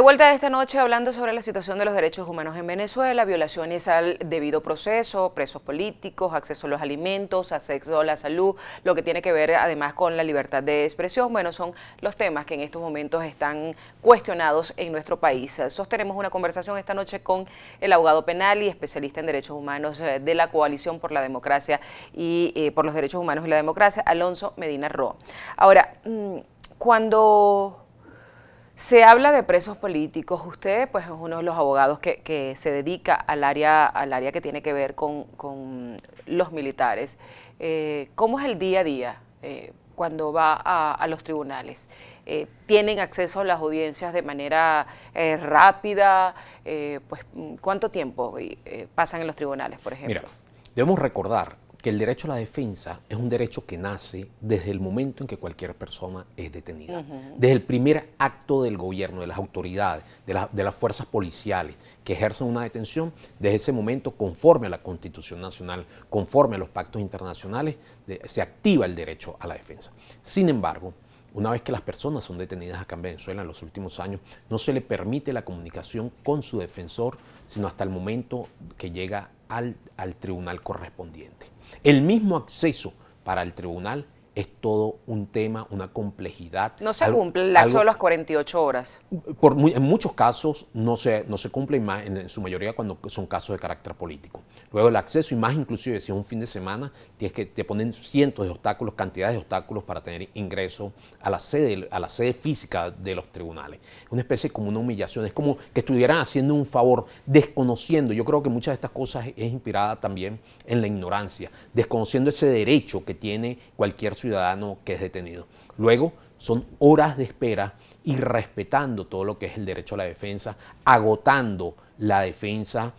vuelta esta noche hablando sobre la situación de los derechos humanos en Venezuela, violaciones al debido proceso, presos políticos, acceso a los alimentos, acceso a la salud, lo que tiene que ver además con la libertad de expresión. Bueno, son los temas que en estos momentos están cuestionados en nuestro país. Sostenemos una conversación esta noche con el abogado penal y especialista en derechos humanos de la Coalición por la Democracia y por los Derechos Humanos y la Democracia, Alonso Medina Roa. Ahora, cuando se habla de presos políticos, usted pues es uno de los abogados que se dedica al área que tiene que ver con los militares. ¿Cómo es el día a día cuando va a los tribunales? ¿Tienen acceso a las audiencias de manera rápida? Pues, ¿cuánto tiempo pasan en los tribunales, por ejemplo? Mira, debemos recordar que el derecho a la defensa es un derecho que nace desde el momento en que cualquier persona es detenida. Desde el primer acto del gobierno, de las autoridades, de las fuerzas policiales que ejercen una detención, desde ese momento, conforme a la Constitución Nacional, conforme a los pactos internacionales, se activa el derecho a la defensa. Sin embargo, una vez que las personas son detenidas acá en Venezuela en los últimos años, no se le permite la comunicación con su defensor, sino hasta el momento que llega al tribunal correspondiente. El mismo acceso para el tribunal es todo un tema, una complejidad. No se cumple el lapso de las 48 horas. En muchos casos no se cumple, más en su mayoría cuando son casos de carácter político. Luego el acceso, y más inclusive si es un fin de semana, te ponen cientos de obstáculos, cantidades de obstáculos para tener ingreso a la sede física de los tribunales. Es una especie como una humillación, es como que estuvieran haciendo un favor, desconociendo. Yo creo que muchas de estas cosas es inspirada también en la ignorancia, desconociendo ese derecho que tiene cualquier ciudadano que es detenido. Luego son horas de espera y respetando todo lo que es el derecho a la defensa, agotando la defensa,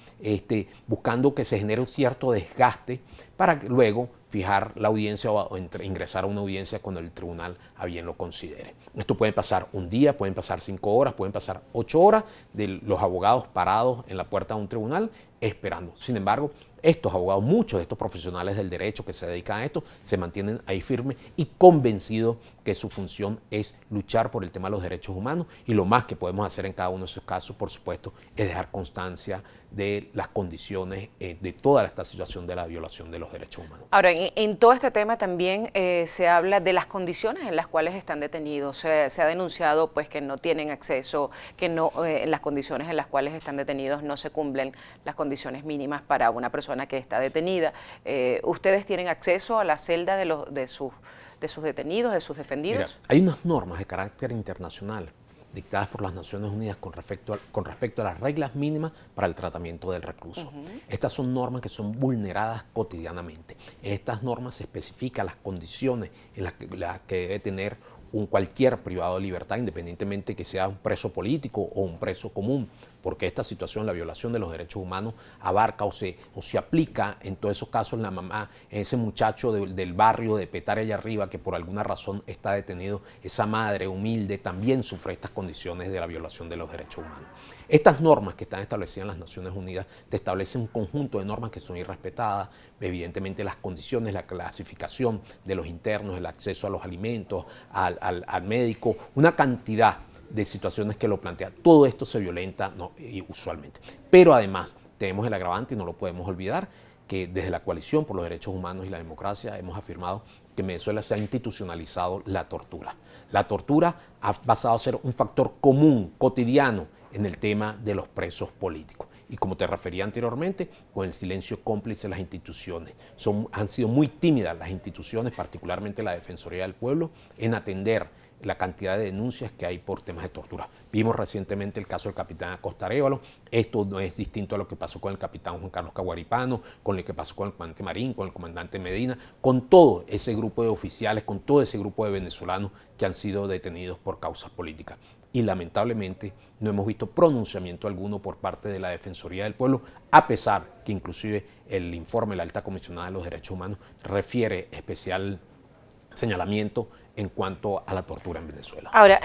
buscando que se genere un cierto desgaste para luego fijar la audiencia o ingresar a una audiencia cuando el tribunal a bien lo considere. Esto puede pasar un día, pueden pasar 5 horas, pueden pasar 8 horas de los abogados parados en la puerta de un tribunal esperando. Sin embargo, estos abogados, muchos de estos profesionales del derecho que se dedican a esto, se mantienen ahí firmes y convencidos que su función es luchar por el tema de los derechos humanos, y lo más que podemos hacer en cada uno de esos casos, por supuesto, es dejar constancia de las condiciones de toda esta situación de la violación de los derechos humanos. Ahora, en todo este tema también se habla de las condiciones en las cuales están detenidos. Se ha denunciado pues que no tienen acceso, que no, en las condiciones en las cuales están detenidos no se cumplen las condiciones mínimas para una persona que está detenida. ¿Ustedes tienen acceso a la celda de sus detenidos, de sus defendidos? Mira, hay unas normas de carácter internacional dictadas por las Naciones Unidas con respecto a las reglas mínimas para el tratamiento del recluso. Estas son normas que son vulneradas cotidianamente. En estas normas se especifican las condiciones en las que debe tener cualquier privado de libertad, independientemente que sea un preso político o un preso común, porque esta situación, la violación de los derechos humanos, abarca o se aplica en todos esos casos la mamá, ese muchacho del barrio de Petare allá arriba que por alguna razón está detenido, esa madre humilde también sufre estas condiciones de la violación de los derechos humanos. Estas normas que están establecidas en las Naciones Unidas te establecen un conjunto de normas que son irrespetadas, evidentemente las condiciones, la clasificación de los internos, el acceso a los alimentos, al médico, una cantidad de situaciones que lo plantean. Todo esto se violenta usualmente. Pero además tenemos el agravante, y no lo podemos olvidar, que desde la Coalición por los Derechos Humanos y la Democracia hemos afirmado que en Venezuela se ha institucionalizado la tortura. La tortura ha pasado a ser un factor común, cotidiano, en el tema de los presos políticos. Y como te refería anteriormente, con el silencio cómplice de las instituciones. Han sido muy tímidas las instituciones, particularmente la Defensoría del Pueblo, en atender la cantidad de denuncias que hay por temas de tortura. Vimos recientemente el caso del capitán Acosta Arévalo. Esto no es distinto a lo que pasó con el capitán Juan Carlos Caguaripano, con lo que pasó con el comandante Marín, con el comandante Medina, con todo ese grupo de oficiales, con todo ese grupo de venezolanos que han sido detenidos por causas políticas. Y lamentablemente no hemos visto pronunciamiento alguno por parte de la Defensoría del Pueblo, a pesar que inclusive el informe de la Alta Comisionada de los Derechos Humanos refiere señalamiento en cuanto a la tortura en Venezuela. Ahora,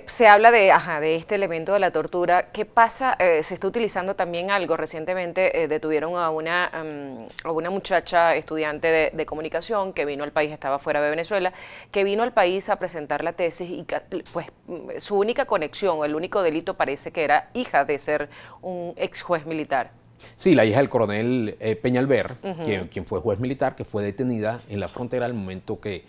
se habla de este elemento de la tortura. ¿Qué pasa? Se está utilizando también algo. Recientemente detuvieron a una muchacha estudiante de comunicación que vino al país, estaba fuera de Venezuela, que vino al país a presentar la tesis y pues su única conexión, el único delito parece que era hija de ser un ex juez militar. Sí, la hija del coronel Peñalver, quien fue juez militar, que fue detenida en la frontera al momento que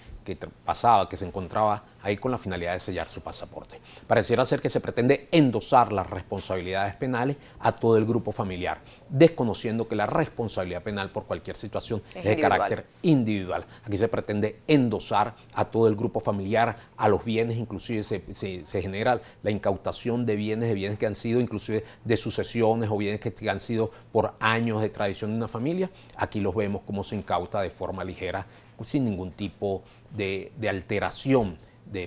se encontraba ahí con la finalidad de sellar su pasaporte. Pareciera ser que se pretende endosar las responsabilidades penales a todo el grupo familiar, desconociendo que la responsabilidad penal por cualquier situación es de carácter individual. Aquí se pretende endosar a todo el grupo familiar, a los bienes, inclusive se genera la incautación de bienes que han sido inclusive de sucesiones o bienes que han sido por años de tradición de una familia. Aquí los vemos como se incauta de forma ligera, sin ningún tipo de alteración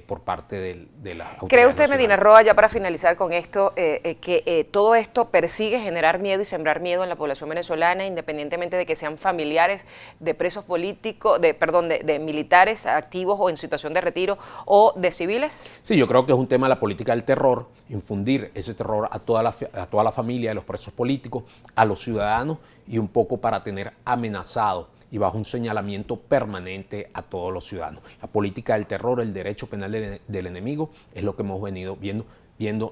por parte de la autoridad. ¿Cree usted, Medina Roa, ya para finalizar con esto, que todo esto persigue generar miedo y sembrar miedo en la población venezolana, independientemente de que sean familiares de presos políticos, de militares activos o en situación de retiro o de civiles? Sí, yo creo que es un tema de la política del terror, infundir ese terror a toda la familia de los presos políticos, a los ciudadanos y un poco para tener amenazado y bajo un señalamiento permanente a todos los ciudadanos. La política del terror, el derecho penal del enemigo, es lo que hemos venido viendo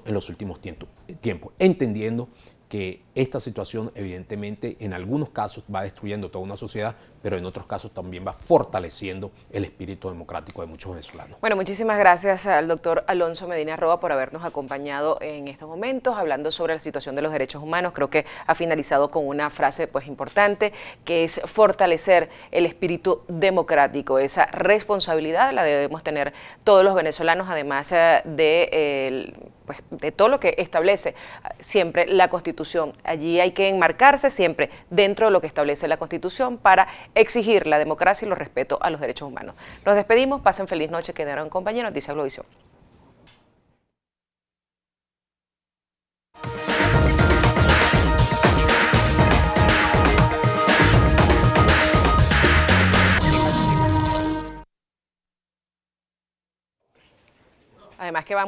en los últimos tiempos, entendiendo que esta situación evidentemente en algunos casos va destruyendo toda una sociedad, pero en otros casos también va fortaleciendo el espíritu democrático de muchos venezolanos. Bueno, muchísimas gracias al doctor Alonso Medina Roa por habernos acompañado en estos momentos, hablando sobre la situación de los derechos humanos. Creo que ha finalizado con una frase pues importante, que es fortalecer el espíritu democrático. Esa responsabilidad la debemos tener todos los venezolanos, además de todo lo que establece siempre la Constitución. Allí hay que enmarcarse siempre dentro de lo que establece la Constitución para exigir la democracia y los respetos a los derechos humanos. Nos despedimos, pasen feliz noche, quedaron en compañía, Noticias Globovisión. Además que vamos